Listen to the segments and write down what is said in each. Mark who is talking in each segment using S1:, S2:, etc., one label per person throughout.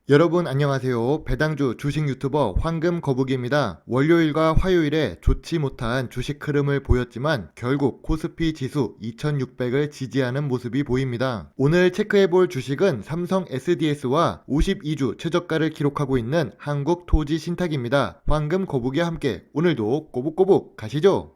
S1: 여러분 안녕하세요. 배당주 주식 유튜버 황금거북이입니다. 월요일과 화요일에 좋지 못한 주식 흐름을 보였지만 결국 코스피 지수 2600을 지지하는 모습이 보입니다. 오늘 체크해볼 주식은 삼성 SDS와 52주 최저가를 기록하고 있는 한국토지신탁입니다. 황금거북이와 함께 오늘도 꼬북꼬북 가시죠.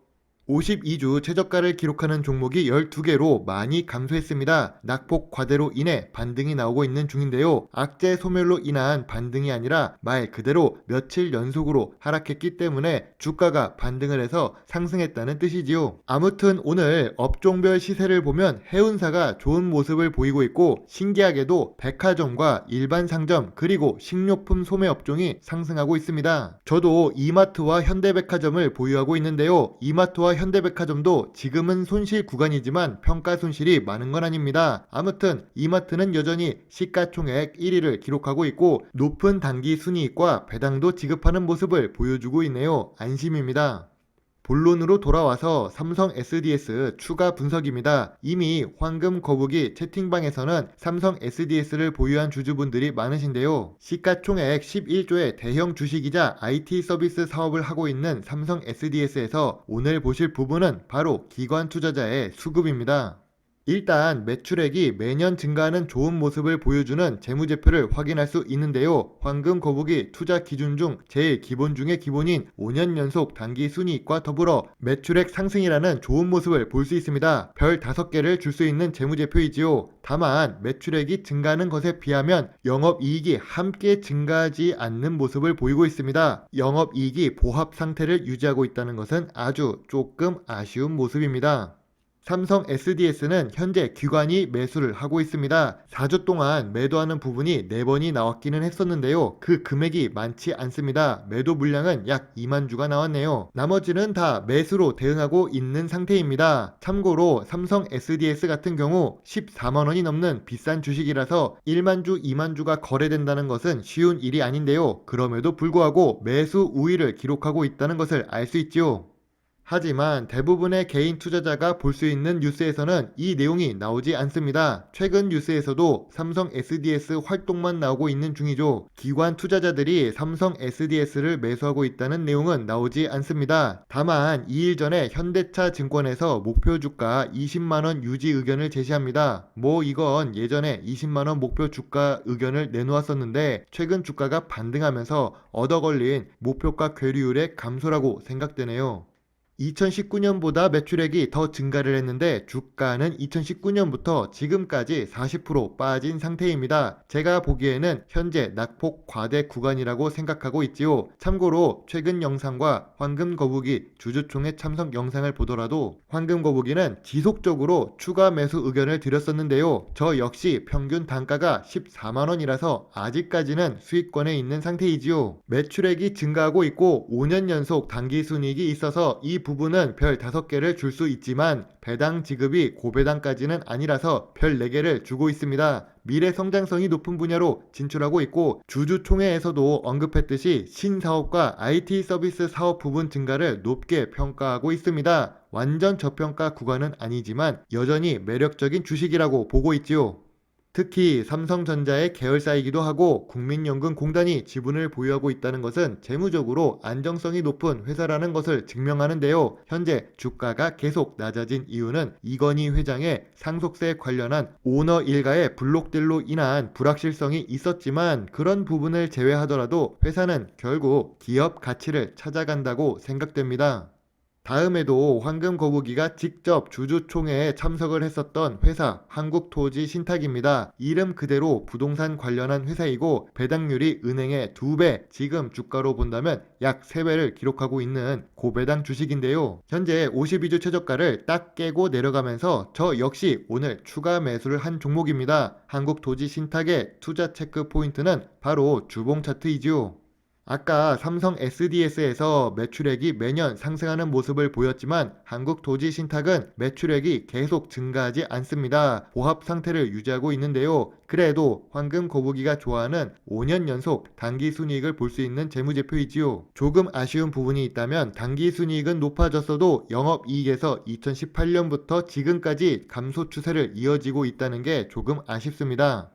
S1: 52주 최저가를 기록하는 종목이 12개로 많이 감소했습니다. 낙폭 과대로 인해 반등이 나오고 있는 중인데요. 악재 소멸로 인한 반등이 아니라 말 그대로 며칠 연속으로 하락했기 때문에 주가가 반등을 해서 상승했다는 뜻이지요. 아무튼 오늘 업종별 시세를 보면 해운사가 좋은 모습을 보이고 있고 신기하게도 백화점과 일반 상점 그리고 식료품 소매 업종이 상승하고 있습니다. 저도 이마트와 현대백화점을 보유하고 있는데요. 이마트와 현대백화점도 지금은 손실 구간이지만 평가 손실이 많은 건 아닙니다. 아무튼 이마트는 여전히 시가총액 1위를 기록하고 있고 높은 단기 순이익과 배당도 지급하는 모습을 보여주고 있네요. 안심입니다. 본론으로 돌아와서 삼성 SDS 추가 분석입니다. 이미 황금거북이 채팅방에서는 삼성 SDS를 보유한 주주분들이 많으신데요. 시가총액 11조의 대형 주식이자 IT 서비스 사업을 하고 있는 삼성 SDS에서 오늘 보실 부분은 바로 기관 투자자의 수급입니다. 일단 매출액이 매년 증가하는 좋은 모습을 보여주는 재무제표를 확인할 수 있는데요. 황금거북이 투자 기준 중 제일 기본 중의 기본인 5년 연속 단기 순이익과 더불어 매출액 상승이라는 좋은 모습을 볼 수 있습니다. 별 5개를 줄 수 있는 재무제표이지요. 다만 매출액이 증가하는 것에 비하면 영업이익이 함께 증가하지 않는 모습을 보이고 있습니다. 영업이익이 보합 상태를 유지하고 있다는 것은 아주 조금 아쉬운 모습입니다. 삼성 SDS는 현재 기관이 매수를 하고 있습니다. 4주 동안 매도하는 부분이 4번이 나왔기는 했었는데요. 그 금액이 많지 않습니다. 매도 물량은 약 2만 주가 나왔네요. 나머지는 다 매수로 대응하고 있는 상태입니다. 참고로 삼성 SDS 같은 경우 14만원이 넘는 비싼 주식이라서 1만 주, 2만 주가 거래된다는 것은 쉬운 일이 아닌데요. 그럼에도 불구하고 매수 우위를 기록하고 있다는 것을 알 수 있죠. 하지만 대부분의 개인 투자자가 볼 수 있는 뉴스에서는 이 내용이 나오지 않습니다. 최근 뉴스에서도 삼성 SDS 활동만 나오고 있는 중이죠. 기관 투자자들이 삼성 SDS를 매수하고 있다는 내용은 나오지 않습니다. 다만 2일 전에 현대차 증권에서 목표 주가 20만원 유지 의견을 제시합니다. 이건 예전에 20만원 목표 주가 의견을 내놓았었는데 최근 주가가 반등하면서 얻어 걸린 목표가 괴리율의 감소라고 생각되네요. 2019년보다 매출액이 더 증가를 했는데 주가는 2019년부터 지금까지 40% 빠진 상태입니다. 제가 보기에는 현재 낙폭 과대 구간이라고 생각하고 있지요. 참고로 최근 영상과 황금거북이 주주총회 참석 영상을 보더라도 황금거북이는 지속적으로 추가 매수 의견을 드렸었는데요. 저 역시 평균 단가가 14만원이라서 아직까지는 수익권에 있는 상태이지요. 매출액이 증가하고 있고 5년 연속 단기순이익이 있어서 이 부분은 별 5개를 줄 수 있지만 배당 지급이 고배당까지는 아니라서 별 4개를 주고 있습니다. 미래 성장성이 높은 분야로 진출하고 있고 주주총회에서도 언급했듯이 신사업과 IT 서비스 사업 부분 증가를 높게 평가하고 있습니다. 완전 저평가 구간은 아니지만 여전히 매력적인 주식이라고 보고 있지요. 특히 삼성전자의 계열사이기도 하고 국민연금공단이 지분을 보유하고 있다는 것은 재무적으로 안정성이 높은 회사라는 것을 증명하는데요. 현재 주가가 계속 낮아진 이유는 이건희 회장의 상속세 관련한 오너 일가의 블록딜로 인한 불확실성이 있었지만 그런 부분을 제외하더라도 회사는 결국 기업 가치를 찾아간다고 생각됩니다. 다음에도 황금거북이가 직접 주주총회에 참석을 했었던 회사 한국토지신탁입니다. 이름 그대로 부동산 관련한 회사이고 배당률이 은행의 2배, 지금 주가로 본다면 약 3배를 기록하고 있는 고배당 주식인데요. 현재 52주 최저가를 딱 깨고 내려가면서 저 역시 오늘 추가 매수를 한 종목입니다. 한국토지신탁의 투자 체크 포인트는 바로 주봉 차트이지요. 아까 삼성 SDS에서 매출액이 매년 상승하는 모습을 보였지만 한국토지신탁은 매출액이 계속 증가하지 않습니다. 보합 상태를 유지하고 있는데요. 그래도 황금거북이가 좋아하는 5년 연속 단기순이익을 볼 수 있는 재무제표이지요. 조금 아쉬운 부분이 있다면 단기순이익은 높아졌어도 영업이익에서 2018년부터 지금까지 감소 추세를 이어지고 있다는 게 조금 아쉽습니다.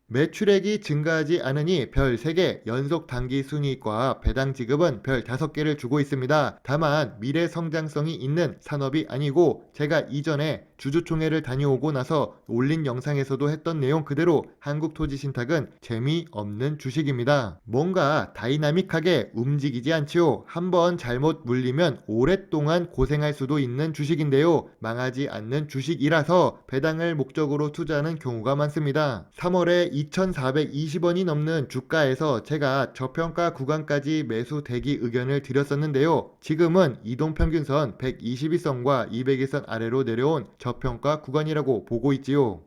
S1: 매출액이 증가하지 않으니 별 3개, 연속 단기 순이익과 배당 지급은 별 5개를 주고 있습니다. 다만 미래 성장성이 있는 산업이 아니고 제가 이전에 주주총회를 다녀오고 나서 올린 영상에서도 했던 내용 그대로 한국토지신탁은 재미없는 주식입니다. 뭔가 다이나믹하게 움직이지 않지요. 한번 잘못 물리면 오랫동안 고생할 수도 있는 주식인데요. 망하지 않는 주식이라서 배당을 목적으로 투자하는 경우가 많습니다. 3월에 2,420원이 넘는 주가에서 제가 저평가 구간까지 매수 대기 의견을 드렸었는데요. 지금은 이동평균선 121선과 200일선 아래로 내려온 저평가 구간이라고 보고 있지요.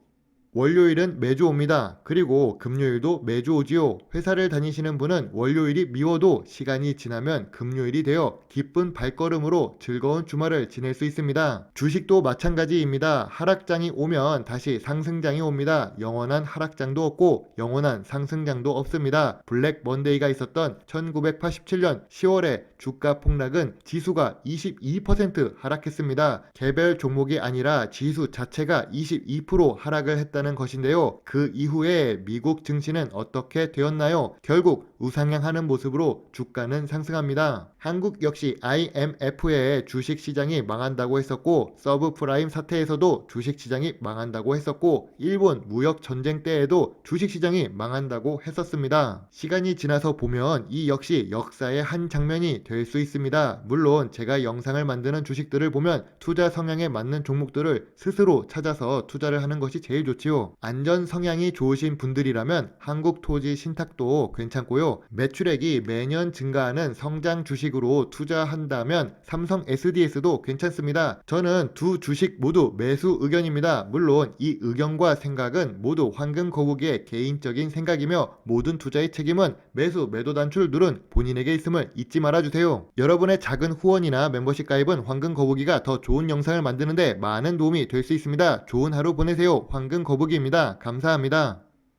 S1: 월요일은 매주 옵니다. 그리고 금요일도 매주 오지요. 회사를 다니시는 분은 월요일이 미워도 시간이 지나면 금요일이 되어 기쁜 발걸음으로 즐거운 주말을 지낼 수 있습니다. 주식도 마찬가지입니다. 하락장이 오면 다시 상승장이 옵니다. 영원한 하락장도 없고 영원한 상승장도 없습니다. 블랙 먼데이가 있었던 1987년 10월에 주가 폭락은 지수가 22% 하락했습니다. 개별 종목이 아니라 지수 자체가 22% 하락을 했다는 것인데요. 그 이후에 미국 증시는 어떻게 되었나요? 결국 우상향하는 모습으로 주가는 상승합니다. 한국 역시 IMF에 주식시장이 망한다고 했었고 서브프라임 사태에서도 주식시장이 망한다고 했었고 일본 무역전쟁 때에도 주식시장이 망한다고 했었습니다. 시간이 지나서 보면 이 역시 역사의 한 장면이 될 수 있습니다. 물론 제가 영상을 만드는 주식들을 보면 투자 성향에 맞는 종목들을 스스로 찾아서 투자를 하는 것이 제일 좋지요. 안전 성향이 좋으신 분들이라면 한국토지신탁도 괜찮고요. 매출액이 매년 증가하는 성장 주식으로 투자한다면 삼성 SDS도 괜찮습니다. 저는 두 주식 모두 매수 의견입니다. 물론 이 의견과 생각은 모두 황금 거북이의 개인적인 생각이며 모든 투자의 책임은 매수 매도 단출 누른 본인에게 있음을 잊지 말아주세요. 여러분의 작은 후원이나 멤버십 가입은 황금 거북이가 더 좋은 영상을 만드는데 많은 도움이 될 수 있습니다. 좋은 하루 보내세요. 황금 거북이입니다. 감사합니다.